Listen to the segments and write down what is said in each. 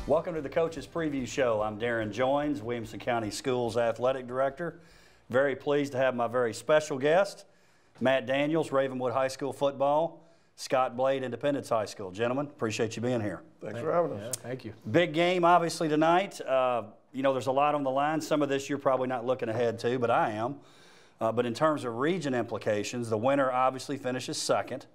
Welcome to the Coaches Preview Show. I'm Darrin Joins, Williamson County Schools Athletic Director. Very pleased to have my very special guest, Matt Daniels, Ravenwood High School football, Scott Blade, Independence High School. Gentlemen, appreciate you being here. Thanks for having us. Yeah, thank you. Big game, obviously, tonight. You know, there's a lot on the line. Some of this you're probably not looking ahead to, but I am. But in terms of region implications, the winner obviously finishes second.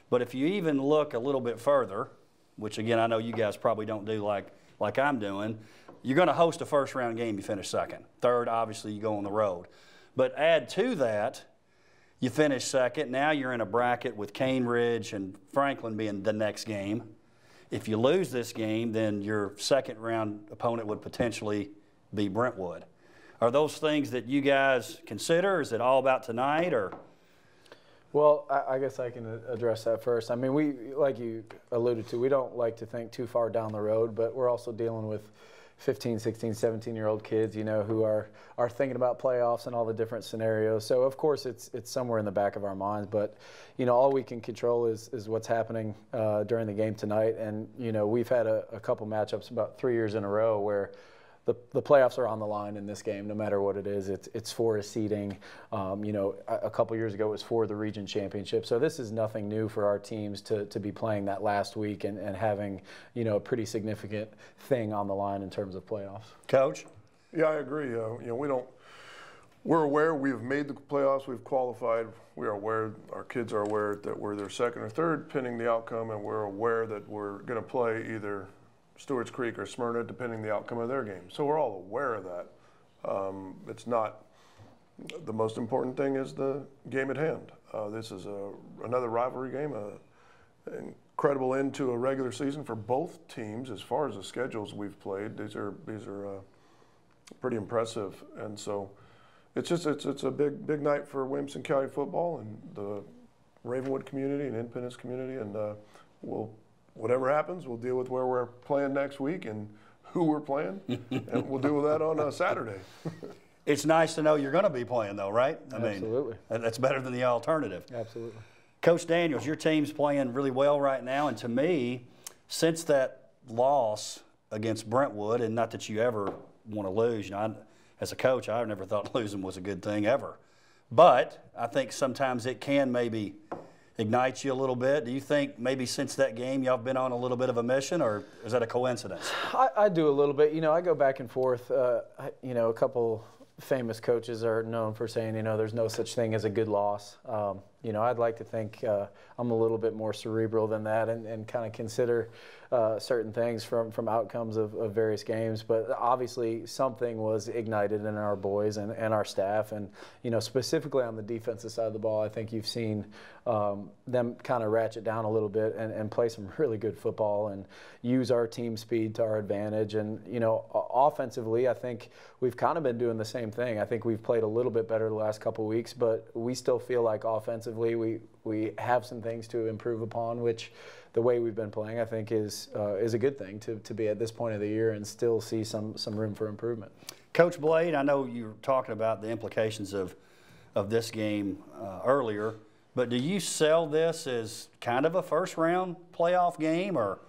But if you even look a little bit further, which again I know you guys probably don't do like I'm doing, you're going to host a first-round game, you finish second. Third, obviously, you go on the road. But add to that, you finish second. Now you're in a bracket with Cane Ridge and Franklin being the next game. If you lose this game, then your second-round opponent would potentially be Brentwood. Are those things that you guys consider? Is it all about tonight, or? Well, I guess I can address that first. I mean, we, like you alluded to, we don't like to think too far down the road, but we're also dealing with 15, 16, 17-year-old kids, you know, who are thinking about playoffs and all the different scenarios. So, of course, it's somewhere in the back of our minds. But, you know, all we can control is what's happening during the game tonight. And, you know, we've had a couple matchups about 3 years in a row where the playoffs are on the line in this game, no matter what it is. It's for a seeding. You know, a couple years ago it was for the region championship. So this is nothing new for our teams to be playing that last week and having, you know, a pretty significant thing on the line in terms of playoffs. Coach? Yeah, I agree. You know, we're aware we've made the playoffs, we've qualified. We are aware, our kids are aware that we're their second or third, pending the outcome, and we're aware that we're going to play either Stewart's Creek or Smyrna, depending the outcome of their game. So we're all aware of that. It's not the most important thing is the game at hand. This is another rivalry game, an incredible end to a regular season for both teams. As far as the schedules we've played, these are pretty impressive, and so it's a big night for Williamson County football and the Ravenwood community and Independence community, and whatever happens, we'll deal with where we're playing next week and who we're playing, and we'll deal with that on Saturday. It's nice to know you're going to be playing, though, right? Absolutely. mean, that's better than the alternative. Absolutely. Coach Daniels, your team's playing really well right now, and to me, since that loss against Brentwood, and not that you ever want to lose, you know, as a coach, I never thought losing was a good thing ever. But I think sometimes it can maybe ignite you a little bit. Do you think maybe since that game y'all have been on a little bit of a mission, or is that a coincidence? I do a little bit. You know, I go back and forth. You know, a couple famous coaches are known for saying, you know, there's no such thing as a good loss. You know, I'd like to think I'm a little bit more cerebral than that and kind of consider certain things from outcomes of various games. But obviously something was ignited in our boys and our staff. And, you know, specifically on the defensive side of the ball, I think you've seen them kind of ratchet down a little bit and play some really good football and use our team speed to our advantage. And, you know, offensively, I think we've kind of been doing the same thing. I think we've played a little bit better the last couple of weeks, but we still feel like offensively we have some things to improve upon, which the way we've been playing I think is a good thing to be at this point of the year and still see some room for improvement. Coach Blade, I know you were talking about the implications of this game earlier, but do you sell this as kind of a first-round playoff game, or?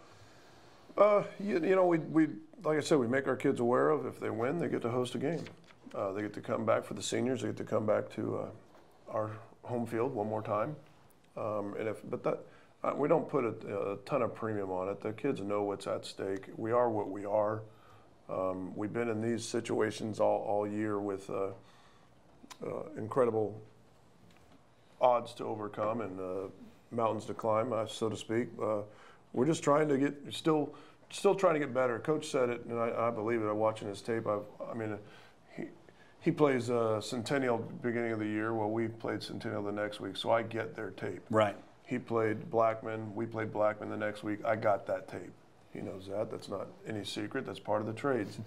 You know, we like I said, we make our kids aware of if they win, they get to host a game. They get to come back for the seniors. They get to come back to our home field one more time. We don't put a ton of premium on it. The kids know what's at stake. We are what we are. We've been in these situations all year with incredible odds to overcome and mountains to climb, so to speak. We're just trying to get still trying to get better. Coach said it, and I believe it. I'm watching his tape. I mean, he plays Centennial beginning of the year. Well, we played Centennial the next week, so I get their tape. Right. He played Blackman. We played Blackman the next week. I got that tape. He knows that. That's not any secret. That's part of the trades.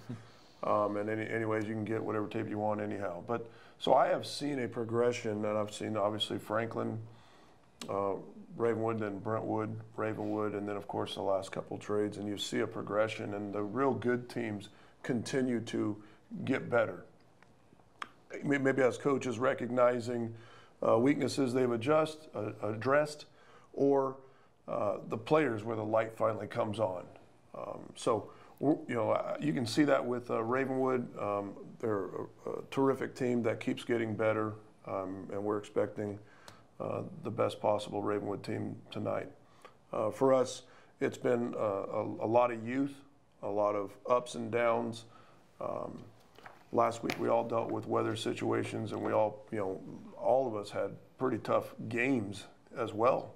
And anyways, you can get whatever tape you want anyhow. But so I have seen a progression, and I've seen obviously Franklin, Ravenwood, then Brentwood, Ravenwood, and then of course the last couple trades, and you see a progression, and the real good teams continue to get better. Maybe as coaches recognizing weaknesses they've addressed, or the players where the light finally comes on. So you can see that with Ravenwood. They're a terrific team that keeps getting better, and we're expecting the best possible Ravenwood team tonight. For us, it's been a lot of youth, a lot of ups and downs. Last week we all dealt with weather situations, and we all of us had pretty tough games as well.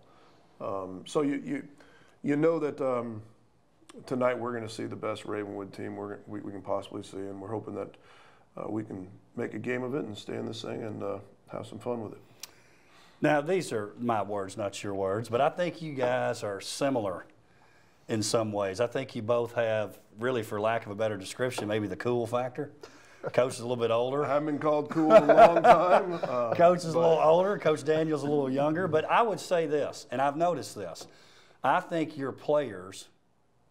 So you know that tonight we're going to see the best Ravenwood team we can possibly see, and we're hoping that we can make a game of it and stay in this thing and have some fun with it. Now, these are my words, not your words, but I think you guys are similar in some ways. I think you both have, really, for lack of a better description, maybe the cool factor. Coach is a little bit older. I haven't been called cool in a long time. Coach is a little older. Coach Daniel's a little younger. But I would say this, and I've noticed this. I think your players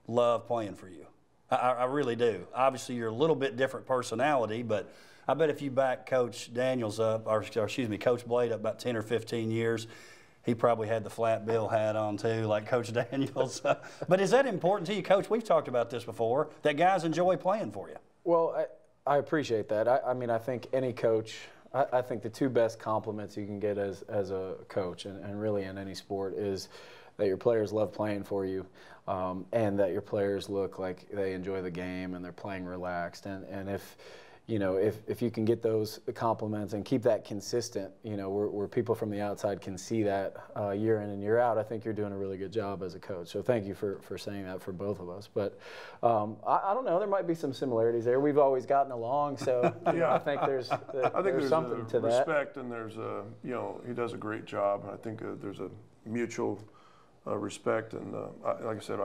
love playing for you. I really do. Obviously, you're a little bit different personality, but I bet if you back Coach Daniels up, or excuse me, Coach Blade up about 10 or 15 years, he probably had the flat bill hat on too, like Coach Daniels. But is that important to you, Coach? We've talked about this before, that guys enjoy playing for you. Well, I appreciate that. I mean, I think any coach, I think the two best compliments you can get as a coach and really in any sport is that your players love playing for you, and that your players look like they enjoy the game and they're playing relaxed. And if you can get those compliments and keep that consistent, where people from the outside can see that year in and year out, I think you're doing a really good job as a coach. So thank you for saying that for both of us. But I don't know, there might be some similarities there. We've always gotten along, so yeah, I think there's something to that. Respect, and there's he does a great job. I think there's a mutual respect, and like I said,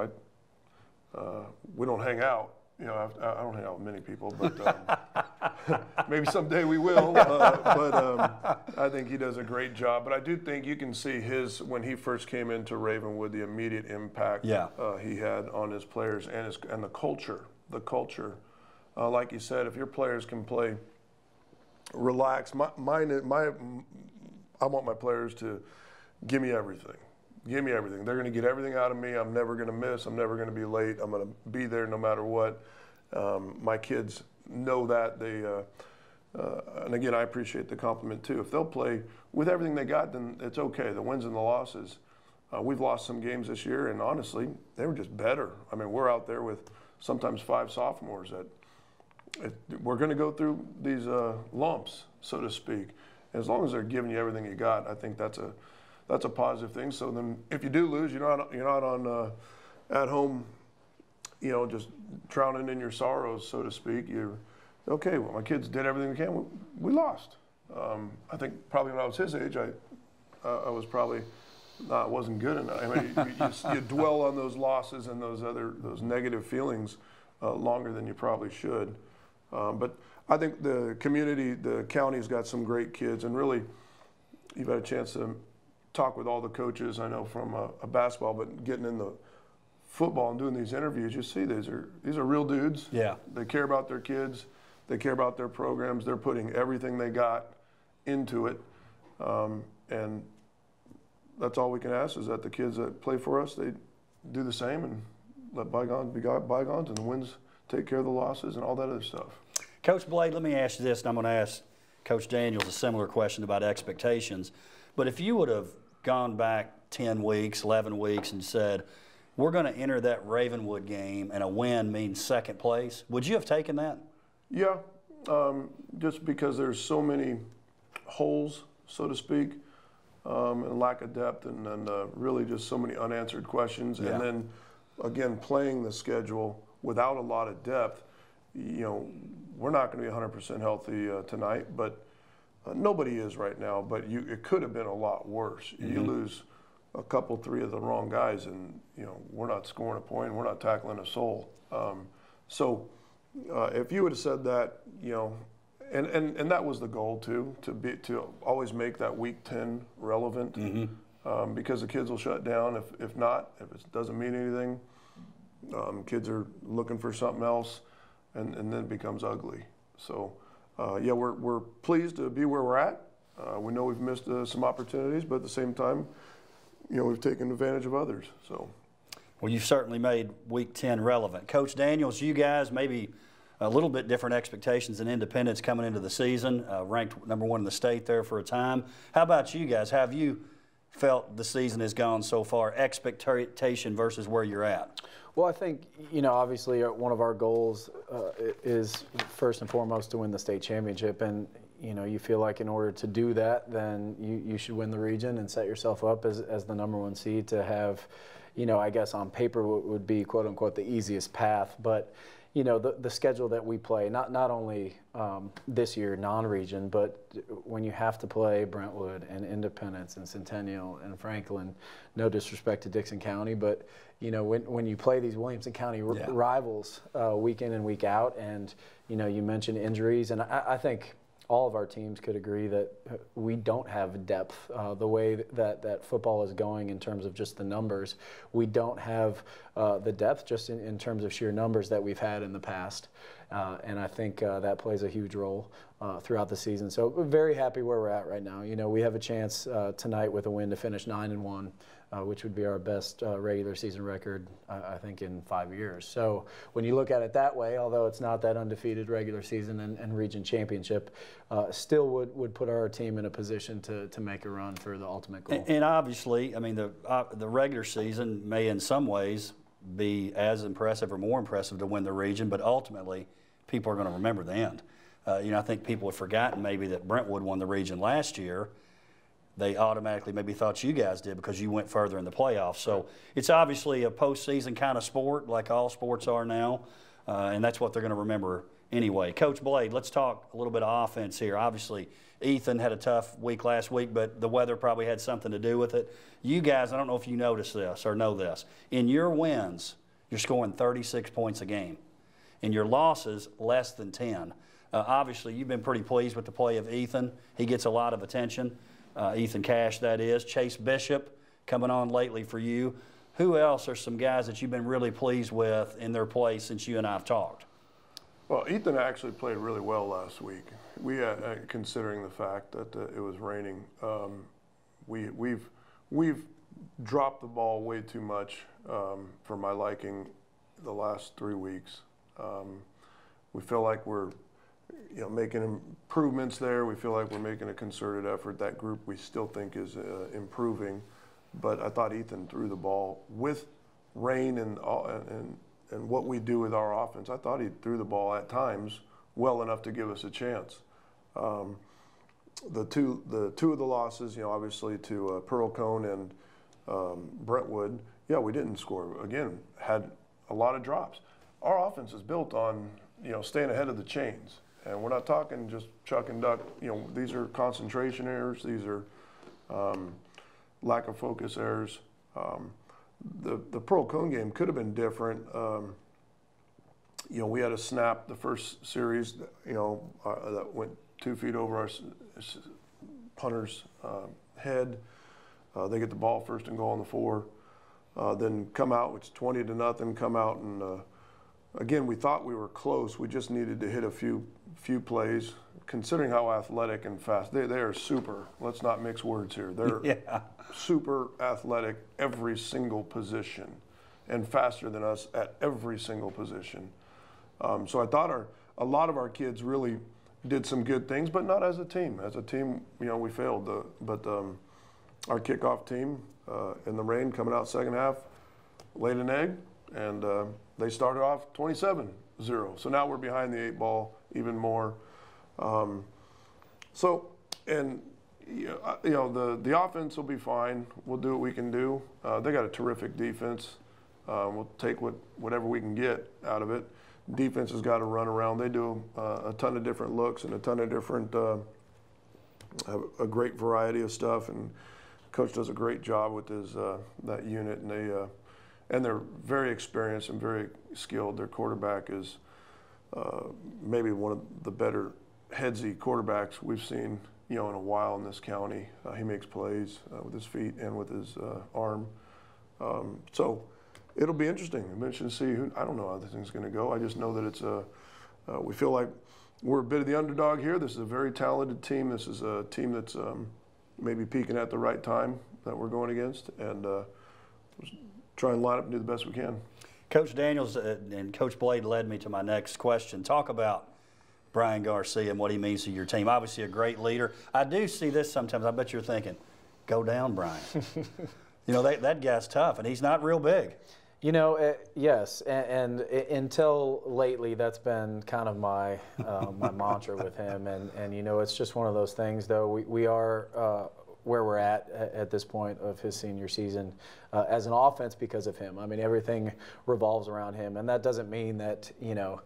we don't hang out. I don't hang out with many people, but maybe someday we will. But I think he does a great job. But I do think you can see when he first came into Ravenwood, the immediate impact he had on his players and the culture. The culture, like you said, if your players can play relaxed, I want my players to give me everything. Give me everything. They're going to get everything out of me. I'm never going to miss. I'm never going to be late. I'm going to be there no matter what. My kids know that. And again, I appreciate the compliment too. If they'll play with everything they got, then it's okay. The wins and the losses. We've lost some games this year, and honestly, they were just better. I mean, we're out there with sometimes 5 sophomores that we're going to go through these lumps, so to speak. As long as they're giving you everything you got, I think that's a positive thing. So then, if you do lose, you're not on at home, just drowning in your sorrows, so to speak. You're okay. Well, my kids did everything they can. We lost. I think probably when I was his age, I was probably wasn't good enough. I mean, you dwell on those losses and those negative feelings longer than you probably should. But I think the community, the county's got some great kids, and really, you've had a chance to talk with all the coaches, I know, from a basketball, but getting in the football and doing these interviews, you see these are real dudes. Yeah. They care about their kids. They care about their programs. They're putting everything they got into it. And that's all we can ask, is that the kids that play for us, they do the same and let bygones be bygones, and the wins take care of the losses and all that other stuff. Coach Blade, let me ask you this, and I'm going to ask Coach Daniels a similar question about expectations. But if you would have gone back 10 weeks, 11 weeks, and said, we're going to enter that Ravenwood game and a win means second place, would you have taken that? Yeah, just because there's so many holes, so to speak, and lack of depth, and really just so many unanswered questions. Yeah. And then, again, playing the schedule without a lot of depth, we're not going to be 100% healthy tonight, but nobody is right now. But it could have been a lot worse. Mm-hmm. You lose a couple, 3 of the wrong guys, and we're not scoring a point, we're not tackling a soul. So if you would have said that, and that was the goal too, to always make that week 10 relevant, mm-hmm. Because the kids will shut down if not, if it doesn't mean anything. Kids are looking for something else, and then it becomes ugly. So yeah, we're pleased to be where we're at. We know we've missed some opportunities, but at the same time, we've taken advantage of others. So, Well, you've certainly made Week 10 relevant. Coach Daniels, you guys maybe a little bit different expectations than Independence coming into the season, ranked #1 in the state there for a time. How about you guys? Have you felt the season has gone so far, expectation versus where you're at? Well, I think, obviously one of our goals is first and foremost to win the state championship. And, you feel like in order to do that, then you should win the region and set yourself up as the #1 seed to have, I guess on paper would be quote unquote the easiest path. But, the schedule that we play, not only this year non-region, but when you have to play Brentwood and Independence and Centennial and Franklin, no disrespect to Dixon County, but when you play these Williamson County rivals week in and week out, and you mentioned injuries, and I think all of our teams could agree that we don't have depth the way that football is going in terms of just the numbers. We don't have the depth just in terms of sheer numbers that we've had in the past. And I think that plays a huge role throughout the season. So we're very happy where we're at right now. We have a chance tonight with a win to finish 9-1. Which would be our best regular season record, I think, in 5 years. So when you look at it that way, although it's not that undefeated regular season and region championship, still would put our team in a position to make a run for the ultimate goal. And obviously, I mean, the regular season may in some ways be as impressive or more impressive to win the region, but ultimately people are going to remember the end. I think people have forgotten maybe that Brentwood won the region last year. They automatically maybe thought you guys did because you went further in the playoffs. So it's obviously a postseason kind of sport, like all sports are now, and that's what they're going to remember anyway. Coach Blade, let's talk a little bit of offense here. Obviously, Ethan had a tough week last week, but the weather probably had something to do with it. You guys, I don't know if you noticed this or know this. In your wins, you're scoring 36 points a game. In your losses, less than 10. Obviously, you've been pretty pleased with the play of Ethan. He gets a lot of attention. Ethan Cash, that is. Chase Bishop coming on lately for you. Who else are some guys that you've been really pleased with in their play since you and I have talked? Well, Ethan actually played really well last week. We had, considering the fact that it was raining, we've dropped the ball way too much for my liking the last 3 weeks. We feel like we're making improvements there. We feel like we're making a concerted effort. That group we still think is improving, but I thought Ethan threw the ball with rain and what we do with our offense. I thought he threw the ball at times well enough to give us a chance. The two of the losses, obviously to Pearl Cone and Brentwood, we didn't score. Again, had a lot of drops. Our offense is built on staying ahead of the chains. And we're not talking just chuck and duck. These are concentration errors. These are lack of focus errors. The Pearl Cone game could have been different. We had a snap the first series, that went 2 feet over our punter's head. They get the ball first and goal on the 4. Then come out, it's 20-0, come out and again, we thought we were close. We just needed to hit a few plays. Considering how athletic and fast, they are super. Let's not mix words here. They're super athletic every single position and faster than us at every single position. So I thought a lot of our kids really did some good things, but not as a team. As a team, we failed. But our kickoff team in the rain coming out second half laid an egg, and they started off 27-0. So now we're behind the 8 ball even more. The offense will be fine. We'll do what we can do. They got a terrific defense. We'll take whatever we can get out of it. Defense has got to run around. They do a ton of different looks and a ton of different, a great variety of stuff. And Coach does a great job with his that unit, and they're very experienced and very skilled. Their quarterback is maybe one of the better headsy quarterbacks we've seen, in a while in this county. He makes plays with his feet and with his arm. So it'll be interesting. I'm interested to see I don't know how this thing's going to go. I just know that it's we feel like we're a bit of the underdog here. This is a very talented team. This is a team that's maybe peaking at the right time that we're going against, and try and line up and do the best we can. Coach Daniels and Coach Blade led me to my next question. Talk about Brian Garcia and what he means to your team. Obviously a great leader. I do see this sometimes. I bet you're thinking, go down, Brian. You know, that guy's tough, and he's not real big. You know, yes, and until lately, that's been kind of my my mantra with him. And you know, it's just one of those things. Though we are where we're at this point of his senior season as an offense because of him. I mean, everything revolves around him, and that doesn't mean that, you know,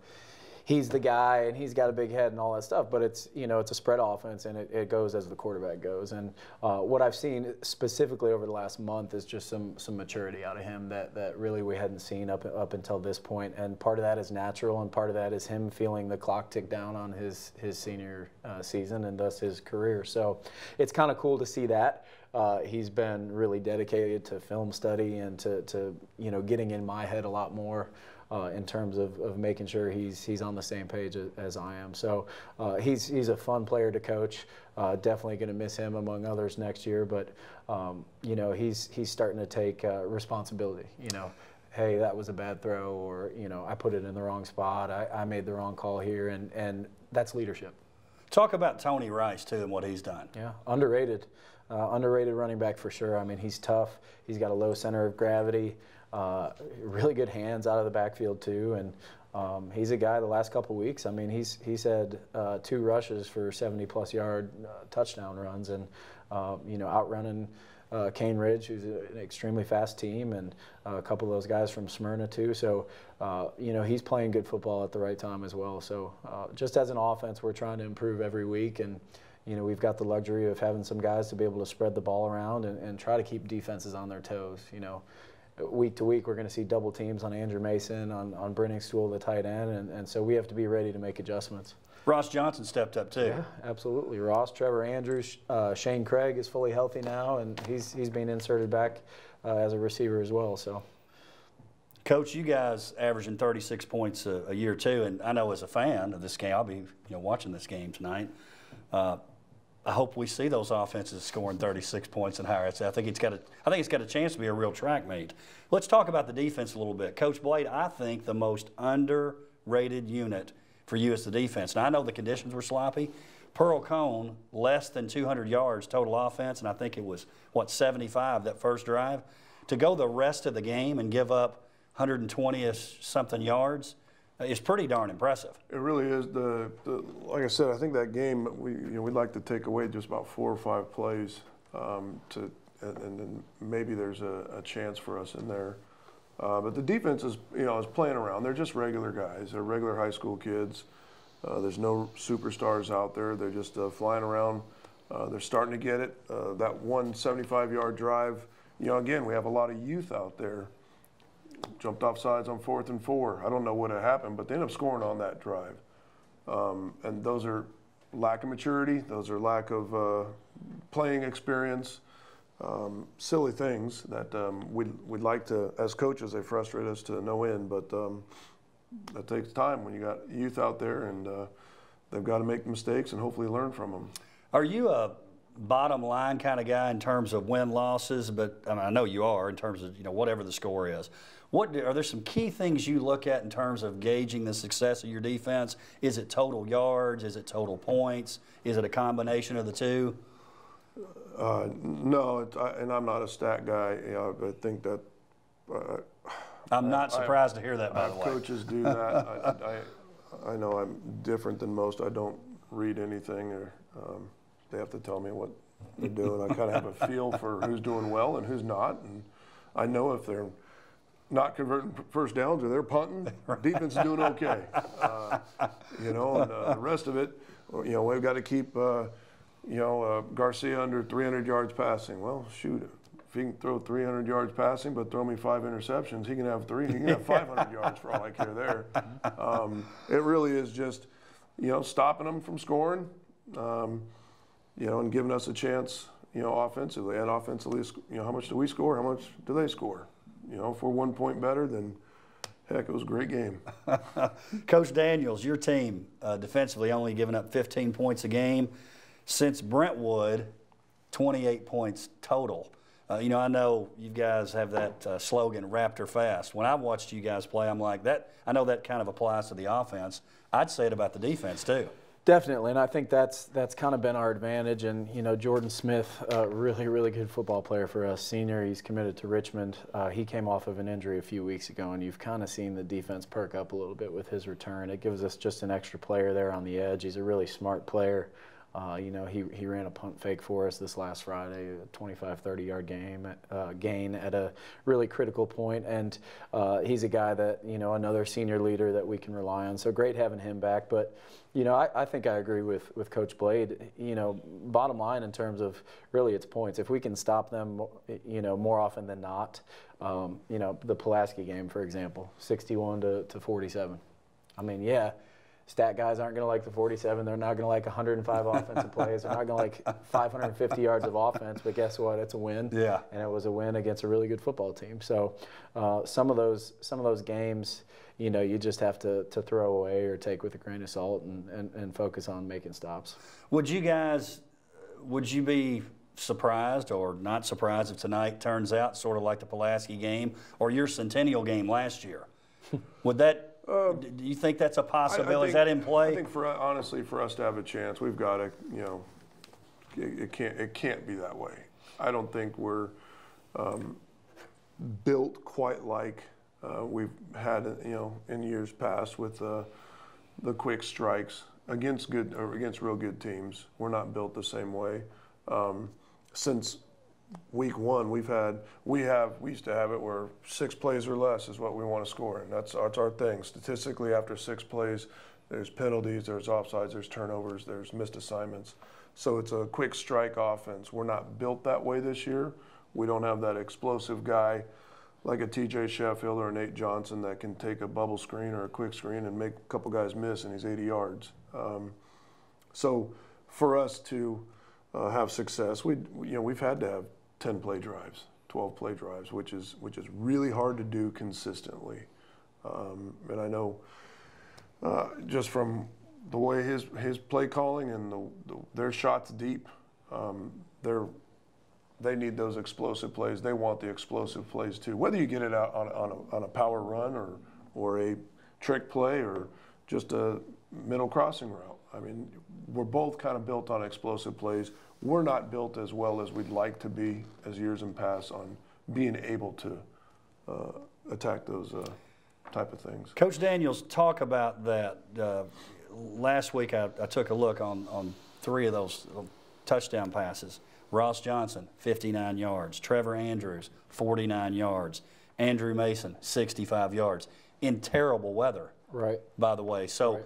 he's the guy and he's got a big head and all that stuff, but it's, you know, it's a spread offense, and it goes as the quarterback goes. And what I've seen specifically over the last month is just some maturity out of him that really we hadn't seen up until this point. And part of that is natural, and part of that is him feeling the clock tick down on his senior season and thus his career. So it's kind of cool to see that. He's been really dedicated to film study and to you know, getting in my head a lot more. In terms of making sure he's on the same page as I am. So he's a fun player to coach. Definitely going to miss him among others next year, but you know, he's starting to take responsibility. You know, hey, that was a bad throw, or, you know, I put it in the wrong spot. I made the wrong call here, and that's leadership. Talk about Tony Rice too and what he's done. Yeah, underrated. Underrated running back for sure. I mean, he's tough. He's got a low center of gravity. Really good hands out of the backfield too, and he's a guy the last couple of weeks. I mean, he's had 2 rushes for 70-plus yard touchdown runs, and you know, outrunning Cane Ridge, who's an extremely fast team, and a couple of those guys from Smyrna too. So you know, he's playing good football at the right time as well. So just as an offense, we're trying to improve every week, and you know, we've got the luxury of having some guys to be able to spread the ball around and try to keep defenses on their toes. You know, week to week, we're going to see double teams on Andrew Mason, on Brenning Stool, the tight end, and so we have to be ready to make adjustments. Ross Johnson stepped up too. Yeah, absolutely. Ross, Trevor Andrews, Shane Craig is fully healthy now, and he's being inserted back as a receiver as well. So, Coach, you guys averaging 36 points a year too, and I know as a fan of this game, I'll be, you know, watching this game tonight. I hope we see those offenses scoring 36 points and higher. I think it's got a chance to be a real track meet. Let's talk about the defense a little bit. Coach Blade, I think the most underrated unit for you is the defense. Now, I know the conditions were sloppy. Pearl Cone, less than 200 yards total offense, and I think it was, what, 75 that first drive. To go the rest of the game and give up 120-ish something yards is pretty darn impressive. It really is. Like I said, I think that game we'd like to take away just about 4 or 5 plays, and then maybe there's a chance for us in there. But the defense is playing around. They're just regular guys. They're regular high school kids. There's no superstars out there. They're just flying around. They're starting to get it. That one 75-yard drive. You know, again, we have a lot of youth out there. Jumped off sides on 4th and 4. I don't know what had happened, but they ended up scoring on that drive. And those are lack of maturity. Those are lack of playing experience. Silly things that we'd like to, as coaches, they frustrate us to no end. But that takes time when you got youth out there, and they've got to make mistakes and hopefully learn from them. Are you a bottom line kind of guy in terms of win-losses? But I mean, I know you are in terms of, you know, whatever the score is. Are there some key things you look at in terms of gauging the success of your defense? Is it total yards? Is it total points? Is it a combination of the two? No, and I'm not a stat guy. You know, I think that. I'm not surprised to hear that, by the way. Coaches do that. I know I'm different than most. I don't read anything, or they have to tell me what they're doing. I kind of have a feel for who's doing well and who's not, and I know if they're not converting first downs or they're punting, defense is doing okay. You know, and the rest of it, you know, we've got to keep, Garcia under 300 yards passing. Well, shoot, if he can throw 300 yards passing but throw me 5 interceptions, he can have 3. He can have 500 yards for all I care there. It really is just, you know, stopping them from scoring, you know, and giving us a chance, you know, offensively. And offensively, you know, how much do we score? How much do they score? You know, if we're 1 point better, then heck, it was a great game. Coach Daniels, your team defensively only giving up 15 points a game. Since Brentwood, 28 points total. You know, I know you guys have that slogan, Raptor Fast. When I've watched you guys play, I'm like, that. I know that kind of applies to the offense. I'd say it about the defense, too. Definitely, and I think that's kind of been our advantage. And you know, Jordan Smith, really good football player for us, senior. He's committed to Richmond. He came off of an injury a few weeks ago, and you've kind of seen the defense perk up a little bit with his return. It gives us just an extra player there on the edge. He's a really smart player. You know, he ran a punt fake for us this last Friday, a 25, 30-yard gain at a really critical point. And he's a guy that, you know, another senior leader that we can rely on. So great having him back. But, you know, I think I agree with Coach Blade. You know, bottom line in terms of really it's points. If we can stop them, you know, more often than not, you know, the Pulaski game, for example, 61 to 47. I mean, yeah. Stat guys aren't going to like the 47. They're not going to like 105 offensive plays. They're not going to like 550 yards of offense. But guess what? It's a win. Yeah. And it was a win against a really good football team. So some of those games, you know, you just have to throw away or take with a grain of salt and focus on making stops. Would you be surprised or not surprised if tonight turns out sort of like the Pulaski game or your Centennial game last year? Would that? Do you think that's a possibility? Is that in play? I think honestly, for us to have a chance, we've got to, you know, it can't be that way. I don't think we're built quite like we've had, you know, in years past with the quick strikes against real good teams. We're not built the same way. Since week one, we used to have it where 6 plays or less is what we want to score, and that's our thing. Statistically, after 6 plays, there's penalties, there's offsides, there's turnovers, there's missed assignments. So it's a quick strike offense. We're not built that way this year. We don't have that explosive guy like a TJ Sheffield or a Nate Johnson that can take a bubble screen or a quick screen and make a couple guys miss and he's 80 yards. So for us to have success, we've had to have 10 play drives, 12 play drives, which is really hard to do consistently. And I know just from the way his play calling and their shots deep, they need those explosive plays. They want the explosive plays too. Whether you get it out on a power run or a trick play or just a middle crossing route. I mean, we're both kind of built on explosive plays. We're not built as well as we'd like to be as years in past on being able to attack those type of things. Coach Daniels, talk about that. Last week I took a look on 3 of those touchdown passes. Ross Johnson, 59 yards. Trevor Andrews, 49 yards. Andrew Mason, 65 yards. In terrible weather, right? By the way. So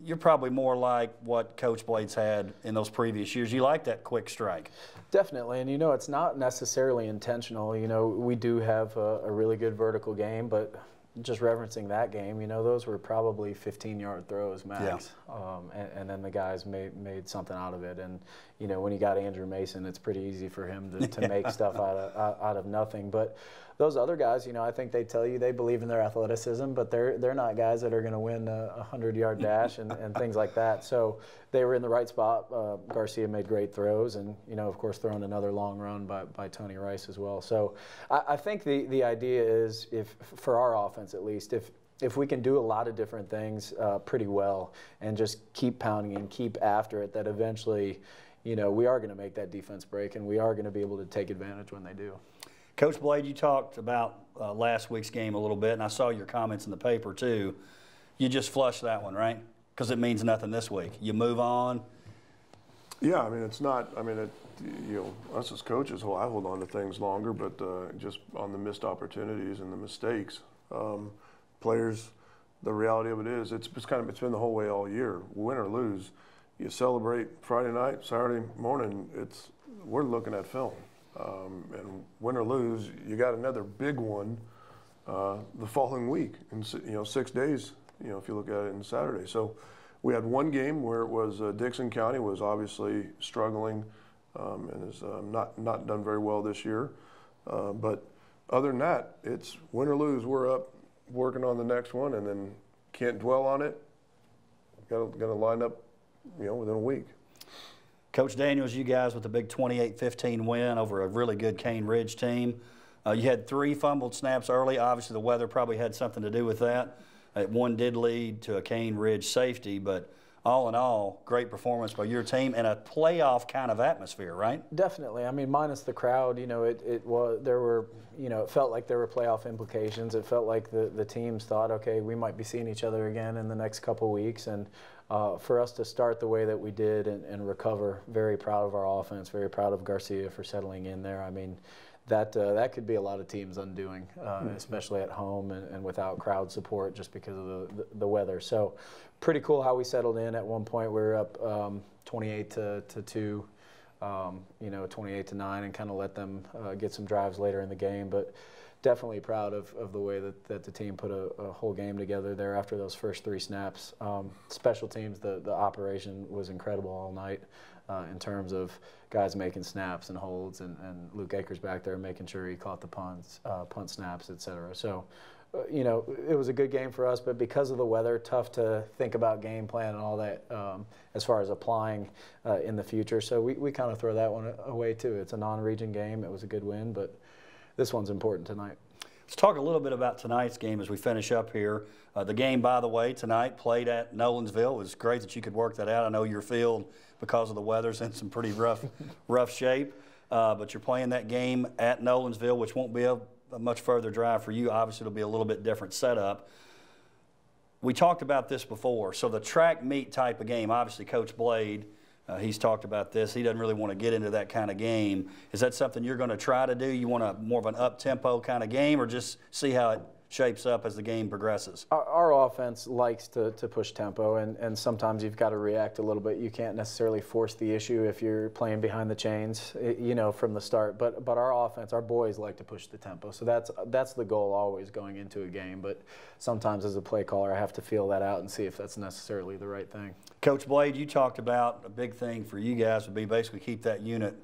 you're probably more like what Coach Blade's had in those previous years. You like that quick strike. Definitely, and you know, it's not necessarily intentional. You know, we do have a really good vertical game, but just referencing that game, you know, those were probably 15-yard throws max. Yeah. And then the guys made something out of it. And, you know, when you got Andrew Mason, it's pretty easy for him to make stuff out of nothing. But those other guys, you know, I think they tell you they believe in their athleticism, but they're not guys that are going to win a 100-yard dash and things like that. So they were in the right spot. Garcia made great throws, and, you know, of course, throwing another long run by Tony Rice as well. So I think the idea is, if for our offense at least, if we can do a lot of different things pretty well and just keep pounding and keep after it, that eventually, you know, we are going to make that defense break, and we are going to be able to take advantage when they do. Coach Blade, you talked about last week's game a little bit, and I saw your comments in the paper too. You just flushed that one, right? Because it means nothing this week. You move on. Yeah, I mean, it's not. I mean, you know, us as coaches, I hold on to things longer, but just on the missed opportunities and the mistakes, players. The reality of it is, it's been the whole way all year. Win or lose, you celebrate Friday night, Saturday morning. We're looking at film. And win or lose, you got another big one the following week, in 6 days. You know, if you look at it in Saturday. So we had one game where it was Dixon County was obviously struggling and is not done very well this year. But other than that, it's win or lose. We're up working on the next one, and then can't dwell on it. Got to line up, you know, within a week. Coach Daniels, you guys with a big 28-15 win over a really good Cane Ridge team. You had 3 fumbled snaps early. Obviously, the weather probably had something to do with that. One did lead to a Cane Ridge safety, but all in all, great performance by your team and a playoff kind of atmosphere, right? Definitely. I mean, minus the crowd, it felt like there were playoff implications. It felt like the teams thought, okay, we might be seeing each other again in the next couple weeks. And for us to start the way that we did and recover, very proud of our offense, very proud of Garcia for settling in there. I mean, that could be a lot of teams' undoing, especially at home and without crowd support just because of the weather. So pretty cool how we settled in. At one point we were up 28-2, 28-9, and kind of let them get some drives later in the game. But definitely proud of the way that the team put a whole game together there after those first 3 snaps. Special teams, the operation was incredible all night. In terms of guys making snaps and holds, and Luke Akers back there making sure he caught the punts, punt snaps, etc. So, it was a good game for us, but because of the weather, tough to think about game plan and all that as far as applying in the future. So we kind of throw that one away too. It's a non-region game. It was a good win, but this one's important tonight. Let's talk a little bit about tonight's game as we finish up here. The game, by the way, tonight played at Nolensville. It was great that you could work that out. I know your field, because of the weather's in some pretty rough shape, but you're playing that game at Nolensville, which won't be a much further drive for you. Obviously, it'll be a little bit different setup. We talked about this before. So the track meet type of game, obviously Coach Blade, he's talked about this. He doesn't really want to get into that kind of game. Is that something you're going to try to do? You want more of an up-tempo kind of game, or just see how it shapes up as the game progresses? Our offense likes to push tempo, and sometimes you've got to react a little bit. You can't necessarily force the issue if you're playing behind the chains, from the start. But our offense, our boys like to push the tempo. So that's the goal always going into a game. But sometimes as a play caller, I have to feel that out and see if that's necessarily the right thing. Coach Blade, you talked about a big thing for you guys would be basically keep that unit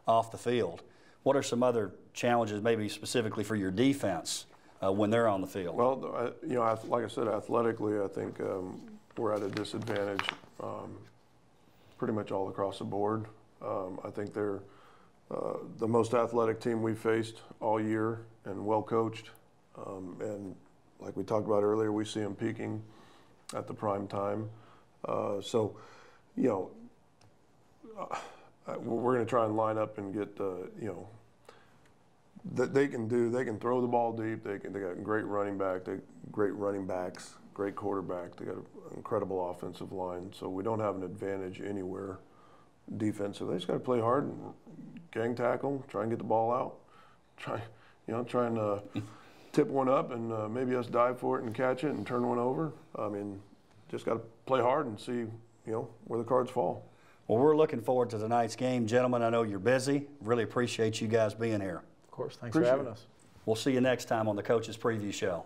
off the field. What are some other challenges, maybe specifically for your defense, when they're on the field? Well, like I said, athletically, I think we're at a disadvantage pretty much all across the board. I think they're the most athletic team we've faced all year and well coached. And like we talked about earlier, we see them peaking at the prime time. So, we're going to try and line up and get, that they can throw the ball deep. They got great running backs, great quarterback. They got an incredible offensive line. So we don't have an advantage anywhere defensively. They just got to play hard and gang tackle, try and get the ball out, try and tip one up and maybe us dive for it and catch it and turn one over. I mean, just got to play hard and see, where the cards fall. Well, we're looking forward to tonight's game. Gentlemen, I know you're busy. Really appreciate you guys being here. Of course. Thanks for having us. We'll see you next time on the Coach's Preview Show.